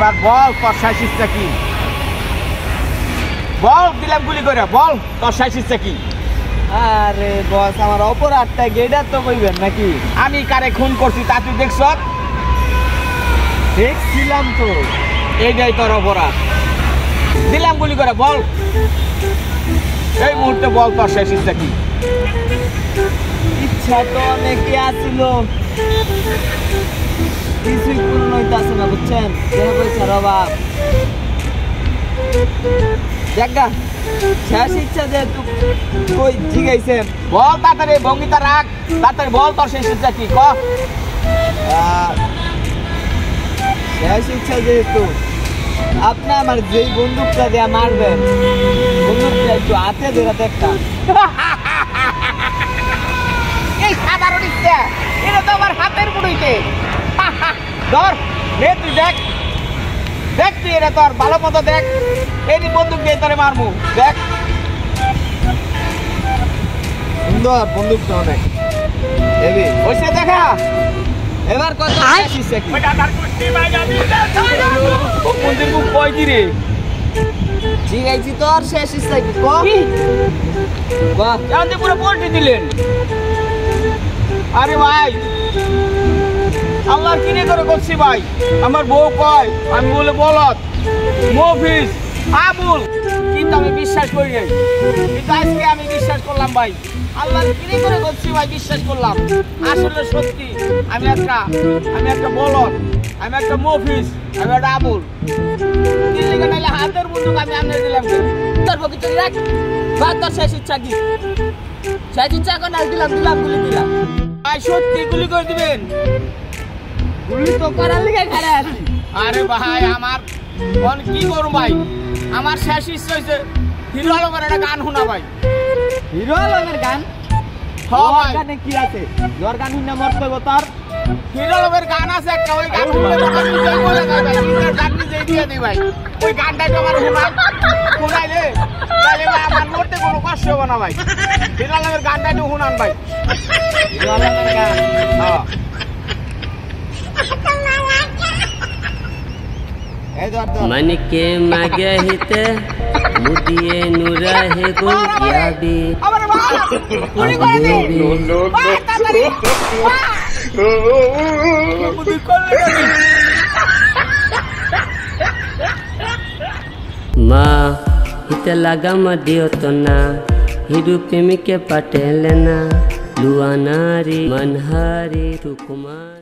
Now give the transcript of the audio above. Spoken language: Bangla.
এবার বল তোর শেষ ইচ্ছা কি? বল, দিলাম গুলি করে, বল তোর শেষ ইচ্ছা কি? আরে বস, আমার অপরাধটা গেডার তো কইবেন নাকি? আমি কারে খুন করছি তা তুই দেখছ? দেখছিলাম তো। এইটাই তোর অপরাধ। দিলাম গুলি করে, বল এই মুহূর্তে বল তোর শেষ ইচ্ছা কি? ইচ্ছা তো অনেকই আছিল, কিছুই পূর্ণ হইতাছে না, বুঝছেন? দেহ পয়সার অভাব। দেখা শেষ ইচ্ছা যেহেতু কই জিগাইছেন, বল তাড়াতাড়ি, ভঙ্গিটা রাখ, তাড়াতাড়ি বল তোর শেষ ইচ্ছা কি? ক। শেষ ইচ্ছা যেহেতু আপনি আমার যেই বন্দুকটা দিয়ে মারবেন, বন্দুকটা একটু হাতে ধরে দেখতাম। এই সাধারণ ইচ্ছা, এটা তো আমার হাতের মুঠোইতে। ধর, নে তুই দেখ, দেখ তুই এটা তোর ভালো মতো দেখ। এই বন্দুক দিয়ে তোরে মারবো, দেখ। সুন্দর বন্দুকটা অনেক হেভি ওইসে দেখা। এবার কত শেষ ইচ্ছা কি? মন্দির মুখ কয় কি রে? জিগাইছি তো, আর শেষ ইচ্ছা কি? বাহ, এখন পুরো পোল্ট্রি দিলেন। আরে ভাই, আল্লাহর কিনে করে করছি ভাই। আমার বউ কয় আমি বলে বলত মফিজ আবুল, কিন্তু আমি বিশ্বাস করি নাই। কিন্তু আজকে আমি বিশ্বাস করলাম ভাই, আল্লাহর কিনে করে করছি ভাই, বিশ্বাস করলাম। আসলে সত্যি আমি একটা বলত, আমি একটা মফিজ, আমি একটা আবুল। দিল্লিকে নাইলে হাতের বন্দুক আমি আপনার দিলাম। তোর বকিতে রাখ। বা তোর শেষ ইচ্ছা কি? শেষ ইচ্ছা এখন আর দিলাম গুলি দিলাম। ভাই সত্যি গুলি করে দিবেন? গুলি তো করার লিগে খাড়া আছি। আরে ভাই, আমার কি করুন ভাই, আমার শেষ ইচ্ছা হয়েছে হিরো আলমের একটা গান শোনা ভাই। হিরো আলমের গান? হ্যাঁ ভাই। গানে কি আছে? তোর গান শুনে মরতে হইব তোর। হিরো আলমের গান আছে একটা, ওই গান শুনলে তখন নিজেই বলে যায় ভাই, নিজের গান নিজেই দিয়ে দিই ভাই। ওই গানটা তো আমার শোনাইলে তাহলে ভাই আমার মরতে কোনো কষ্ট হবে না ভাই। হিরো আলমের গানটা একটু শুনান ভাই। হিরো আলমের গান? হ্যাঁ। मन के मगे हिते मुदिए नुरहे गो याबी माँ हिते लगा मदियो तो ना हिडू प्रेमी के पटेल ना लुआनारी मनहारी तुकुमार।